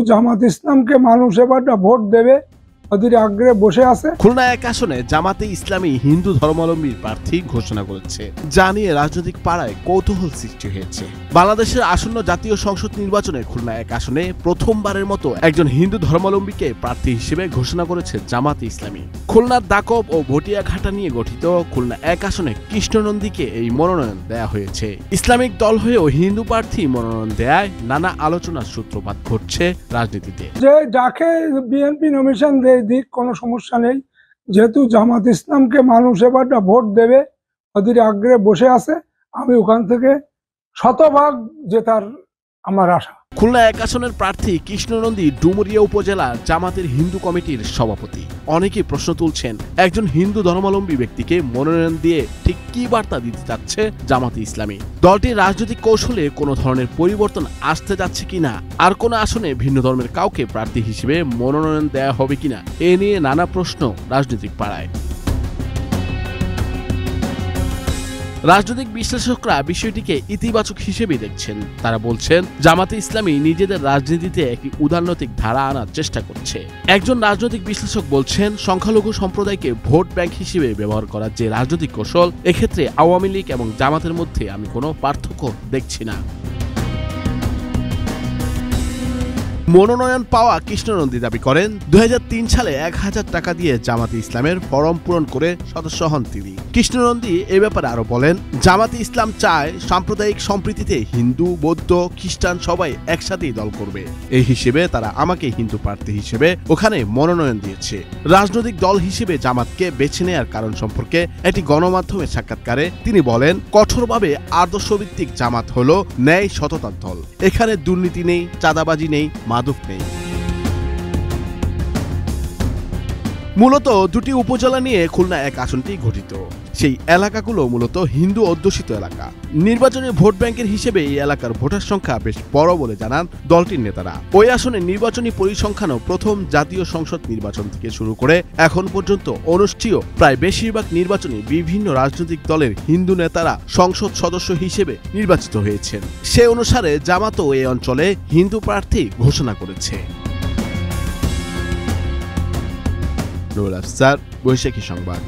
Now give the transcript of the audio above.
জামাত ইসলামকে মানুষ এবারটা ভোট দেবে অধীর আগ্রহে বসে আছে। খুলনা ১ আসনে জামাতে ইসলামী হিন্দু ধর্মাবলম্বীর প্রার্থী ঘোষণা করেছে, যা নিয়ে রাজনৈতিক পাড়ায় কৌতূহল সৃষ্টি হয়েছে। বাংলাদেশের আসন্ন জাতীয় সংসদ নির্বাচনে খুলনা ১ আসনে প্রথমবারের মতো একজন হিন্দু ধর্মাবলম্বীকে প্রার্থী হিসেবে ঘোষণা করেছে জামাতে ইসলামী। খুলনার দাকব ও ভটিয়াঘাটা নিয়ে গঠিত খুলনা ১ আসনে কৃষ্ণনন্দীকে এই মনোনয়ন দেয়া হয়েছে। ইসলামিক দল হয়েও হিন্দু প্রার্থী মনোনয়ন দেয়ায় নানা আলোচনার সূত্রপাত ঘটছে রাজনীতিতে। যে যাকে বিএনপি নমিনেশন দিক কোনো সমস্যা নেই, যেহেতু জামাত ইসলামকে মানুষ এবারটা ভোট দেবে অধীর আগ্রহে বসে আছে, আমি ওখান থেকে শতভাগ জেতার আমার আশা। খুলনা ১ আসনের প্রার্থী কৃষ্ণনন্দী ডুমুরিয়া উপজেলার জামাতের হিন্দু কমিটির সভাপতি। অনেকেই প্রশ্ন তুলছেন, একজন হিন্দু ধর্মাবলম্বী ব্যক্তিকে মনোনয়ন দিয়ে ঠিক কি বার্তা দিতে চাচ্ছে জামাতে ইসলামী? দলটির রাজনৈতিক কৌশলে কোনো ধরনের পরিবর্তন আসতে যাচ্ছে কিনা, আর কোন আসনে ভিন্ন ধর্মের কাউকে প্রার্থী হিসেবে মনোনয়ন দেওয়া হবে কিনা, এ নিয়ে নানা প্রশ্ন রাজনৈতিক পাড়ায়। রাজনৈতিক বিশ্লেষকরা বিষয়টিকে ইতিবাচক হিসেবে দেখছেন। তারা বলছেন, জামাতে ইসলামী নিজেদের রাজনীতিতে একটি উদারনৈতিক ধারা আনার চেষ্টা করছে। একজন রাজনৈতিক বিশ্লেষক বলছেন, সংখ্যালঘু সম্প্রদায়কে ভোট ব্যাংক হিসেবে ব্যবহার করার যে রাজনৈতিক কৌশল, এক্ষেত্রে আওয়ামী লীগ এবং জামাতের মধ্যে আমি কোনো পার্থক্য দেখছি না। মনোনয়ন পাওয়া কৃষ্ণনন্দী দাবি করেন, ২০০৩ সালে ১,০০০ টাকা দিয়ে জামাতে ইসলামের ফরম পূরণ করে সদস্য হন তিনি। কৃষ্ণনন্দী এ ব্যাপারে আরো বলেন, জামাতে ইসলাম চায় সাম্প্রদায়িক সম্প্রীতিতে হিন্দু, বৌদ্ধ, খ্রিস্টান সবাই একসাথেই দল করবে। এই হিসেবে তারা আমাকে হিন্দু প্রার্থী হিসেবে ওখানে মনোনয়ন দিয়েছে। রাজনৈতিক দল হিসেবে জামাতকে বেছে নেওয়ার কারণ সম্পর্কে একটি গণমাধ্যমের সাক্ষাৎকারে তিনি বলেন, কঠোরভাবে আদর্শভিত্তিক জামাত হলো ন্যায় সততার দল। এখানে দুর্নীতি নেই, চাঁদাবাজি নেই, মাদক নেই। মূলত দুটি উপজেলা নিয়ে খুলনা ১ আসনটি গঠিত। সেই এলাকাগুলো মূলত হিন্দু অধ্যুষিত এলাকা। নির্বাচনী ভোট ব্যাংকের হিসেবে এই এলাকার ভোটার সংখ্যা বেশ বড় বলে জানান দলটির নেতারা। ওই আসনে নির্বাচনী পরিসংখ্যানও প্রথম জাতীয় সংসদ নির্বাচন থেকে শুরু করে এখন পর্যন্ত অনুষ্ঠেয় প্রায় বেশিরভাগ নির্বাচনে বিভিন্ন রাজনৈতিক দলের হিন্দু নেতারা সংসদ সদস্য হিসেবে নির্বাচিত হয়েছেন। সে অনুসারে জামাতও এই অঞ্চলে হিন্দু প্রার্থী ঘোষণা করেছে। নুরুল আফসার, বৈশাখী সংবাদ।